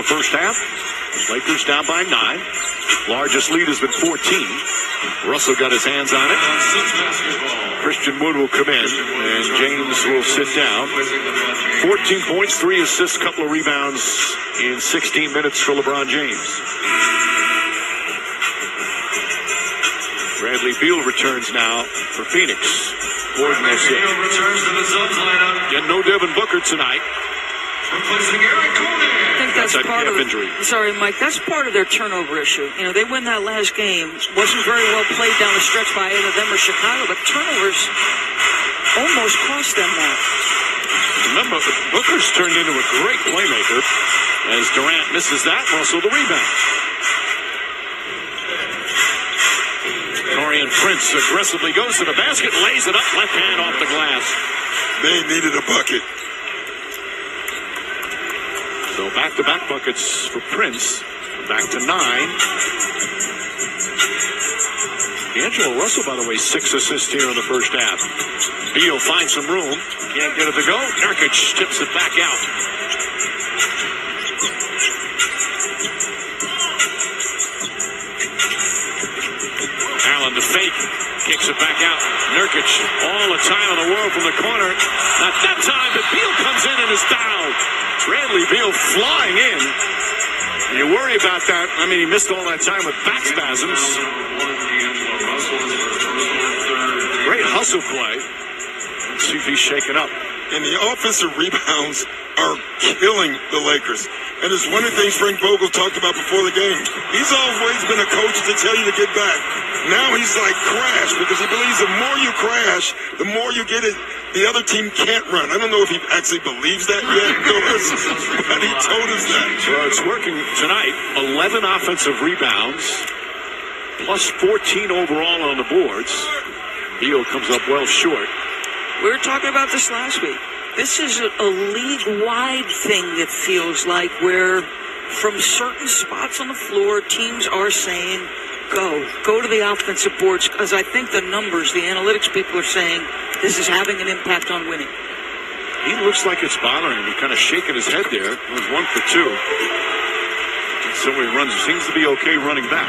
the first half. Lakers down by 9. Largest lead has been 14. Russell got his hands on it. Christian Wood will come in, and James will sit down. 14 points, 3 assists, couple of rebounds in 16 minutes for LeBron James. Bradley Beal returns now for Phoenix. Gordon will sit. Returns to the Suns lineup. And no Devin Booker tonight. Replacing Eric Gordon. I think that's part of injury. Sorry, Mike. That's part of their turnover issue. You know, they win that last game. Wasn't very well played down the stretch by either them or Chicago, but turnovers almost cost them that. Remember, Booker's turned into a great playmaker as Durant misses that. Russell the rebound. Taurean Prince aggressively goes to the basket, lays it up, left hand off the glass. They needed a bucket. So back-to-back buckets for Prince. Back to 9. D'Angelo Russell, by the way, 6 assists here in the first half. Beal finds some room. Can't get it to go. Nurkic tips it back out. Allen to fake. Kicks it back out. Nurkic all the time in the world from the corner. Not that time, but Beal comes in and is fouled. Bradley Beal flying in. You worry about that. I mean, he missed all that time with back spasms. Great hustle play. Let's see if he's shaken up. And the offensive rebounds are killing the Lakers. And it's one of the things Frank Vogel talked about before the game. He's always been a coach to tell you to get back. Now he's like crash, because he believes the more you crash, the more you get it. The other team can't run. I don't know if he actually believes that yet, but he told us that. Well, it's working tonight. 11 offensive rebounds, plus 14 overall on the boards. Beal comes up well short. We were talking about this last week. This is a league-wide thing that feels like, where from certain spots on the floor, teams are saying, go to the offensive boards, because I think the numbers, the analytics people are saying this is having an impact on winning. He looks like it's bothering him. He's kind of shaking his head there. It was 1 for 2. So he runs, seems to be okay running back.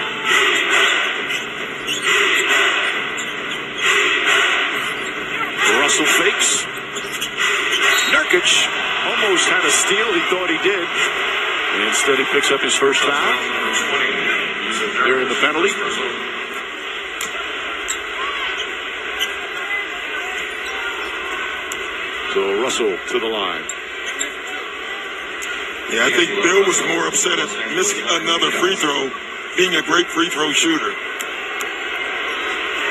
Russell fakes. Nurkic almost had a steal. He thought he did. And instead he picks up his first foul. They're in the penalty. So Russell to the line. Yeah, I think Bill was more upset at missing another free throw, being a great free throw shooter.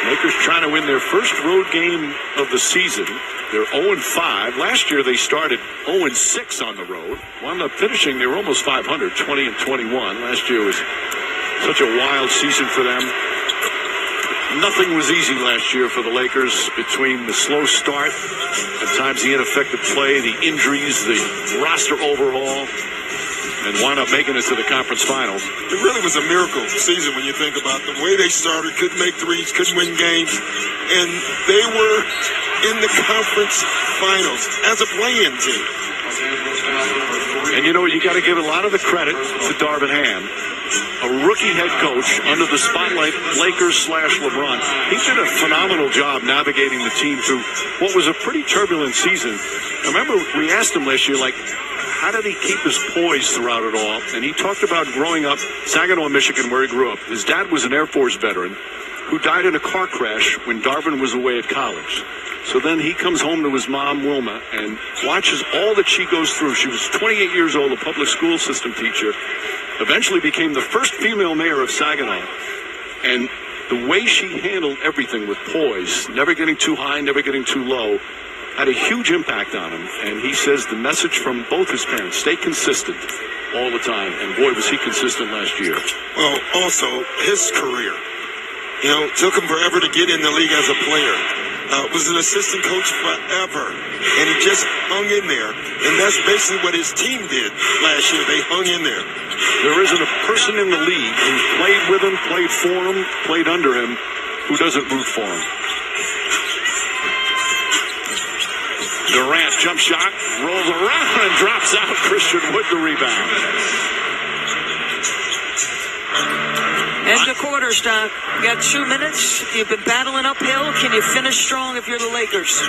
Lakers trying to win their first road game of the season. They're 0-5. Last year they started 0-6 on the road. Wound up finishing, they were almost 500, 20-21. Last year was such a wild season for them. Nothing was easy last year for the Lakers, between the slow start, at times the ineffective play, the injuries, the roster overhaul, and wound up making it to the conference finals. It really was a miracle season when you think about the way they started, couldn't make threes, couldn't win games, and they were in the conference finals as a play-in team. And you know, you got to give a lot of the credit to Darvin Ham, a rookie head coach under the spotlight, Lakers/LeBron. He did a phenomenal job navigating the team through what was a pretty turbulent season. I remember we asked him last year, like, how did he keep his poise throughout it all? And he talked about growing up Saginaw, Michigan, where he grew up. His dad was an Air Force veteran who died in a car crash when Darvin was away at college. So then he comes home to his mom, Wilma, and watches all that she goes through. She was 28 years old, a public school system teacher, eventually became the first female mayor of Saginaw. And the way she handled everything with poise, never getting too high, never getting too low, had a huge impact on him. And he says the message from both his parents, stay consistent all the time. And boy, was he consistent last year. Well, also, his career. You know, took him forever to get in the league as a player. Was an assistant coach forever. And he just hung in there. And that's basically what his team did last year. They hung in there. There isn't a person in the league who played with him, played for him, played under him, who doesn't root for him. Durant jump shot, rolls around and drops out. Christian Wood the rebound. quarters, Doc. You got 2 minutes. You've been battling uphill. Can you finish strong if you're the Lakers?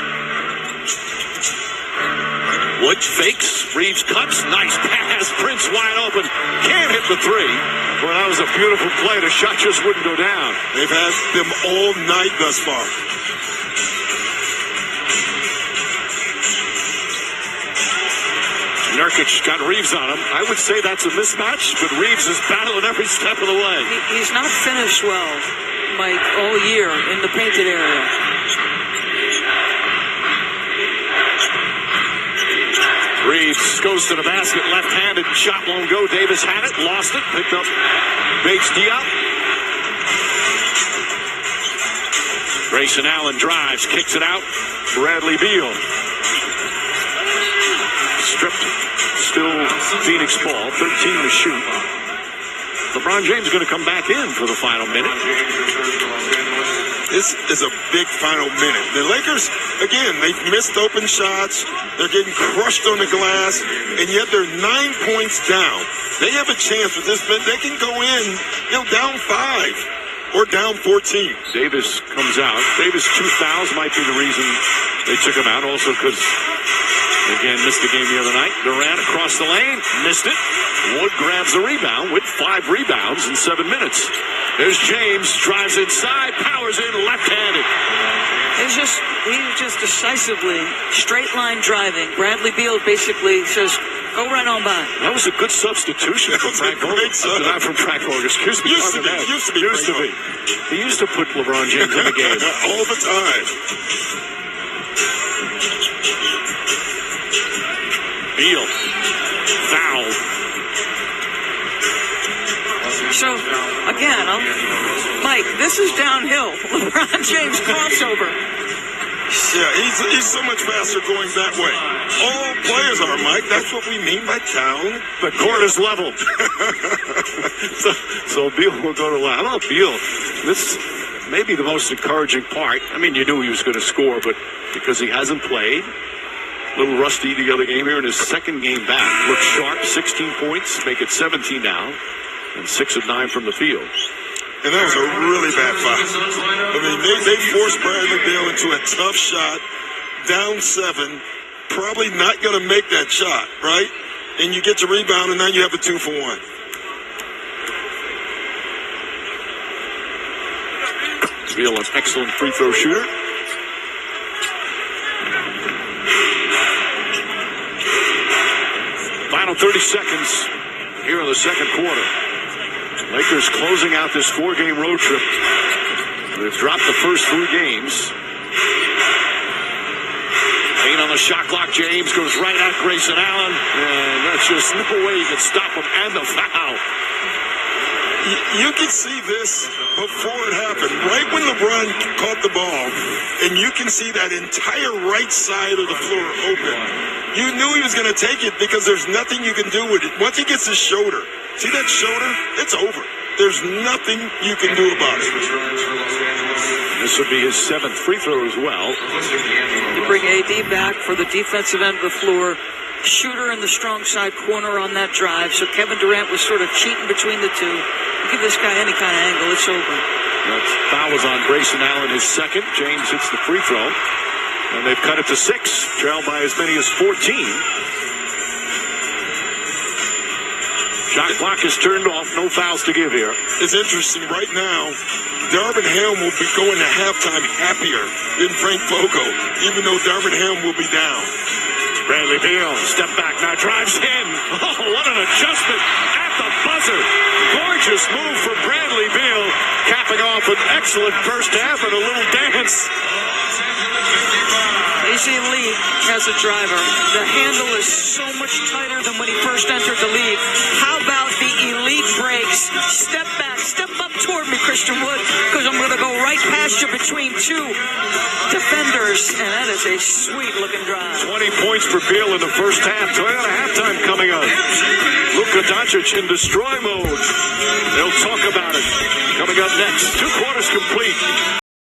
Wood fakes. Reeves cuts. Nice pass. Prince wide open. Can't hit the three. Well, that was a beautiful play. The shot just wouldn't go down. They've had them all night thus far. Nurkic got Reeves on him. I would say that's a mismatch, but Reeves is battling every step of the way. He's not finished well, Mike, all year in the painted area. Reeves goes to the basket, left-handed, shot won't go. Davis had it, lost it, picked up Bates Diop. Grayson Allen drives, kicks it out. Bradley Beal. Stripped. Still Phoenix ball, 13 to shoot. LeBron James going to come back in for the final minute. This is a big final minute. The Lakers, again, they've missed open shots. They're getting crushed on the glass, and yet they're 9 points down. They have a chance with this. They can go in, down 5 or down 14. Davis comes out. Davis, 2 fouls might be the reason they took him out. Also because, again, missed the game the other night. Durant across the lane, missed it. Wood grabs the rebound with 5 rebounds in 7 minutes. There's James, drives inside, powers in, left-handed. He's just decisively straight line driving. Bradley Beal basically says, go right on by. That was a good substitution from Frank Vogel. Not from Frank Vogel, excuse me. Used to be. He used to put LeBron James in the game. All the time. Beal, foul. So, again, Mike, this is downhill. LeBron James crossover. Yeah, he's so much faster going that way. All players are, Mike. That's what we mean by town. The court is level. so Beal will go to line. How about Beal? This may be the most encouraging part. I mean, you knew he was going to score, but because he hasn't played, a little rusty the other game here in his second game back. Looks sharp, 16 points, make it 17 now, and 6 of 9 from the field. And that was a really bad foul. I mean, they forced Bradley Beal into a tough shot, down 7, probably not going to make that shot, right? And you get your rebound, and now you have a 2-for-1. Beal, an excellent free throw shooter. Final 30 seconds here in the second quarter. Lakers closing out this 4-game road trip. They've dropped the first 3 games. Payne on the shot clock. James goes right at Grayson Allen. And that's just no way you can stop him. And the foul. You can see this before it happened. Right when LeBron caught the ball, and you can see that entire right side of the floor open. You knew he was going to take it because there's nothing you can do with it. Once he gets his shoulder, see that shoulder? It's over. There's nothing you can do about it. This would be his 7th free throw as well. You bring AD back for the defensive end of the floor. Shooter in the strong side corner on that drive. So Kevin Durant was sort of cheating between the two. You give this guy any kind of angle, it's over. That foul was on Grayson Allen, his 2nd. James hits the free throw. And they've cut it to 6, trailed by as many as 14. Shot clock is turned off. No fouls to give here. It's interesting. Right now, Darvin Ham will be going to halftime happier than Frank Vogel, even though Darvin Ham will be down. Bradley Beal, step back now, drives in. Oh, what an adjustment at the buzzer. Gorgeous move for Bradley Beal, capping off an excellent first half and a little dance. AC Lee has a driver. The handle is so much tighter than when he first entered the league. How about the elite breaks? Step back, step up toward me, Christian Wood, because I'm going to go right past you between 2 defenders, and that is a sweet-looking drive. 20 points for Beal in the first half. Toyota halftime coming up. Luka Doncic in destroy mode. They'll talk about it. Coming up next, 2 quarters complete.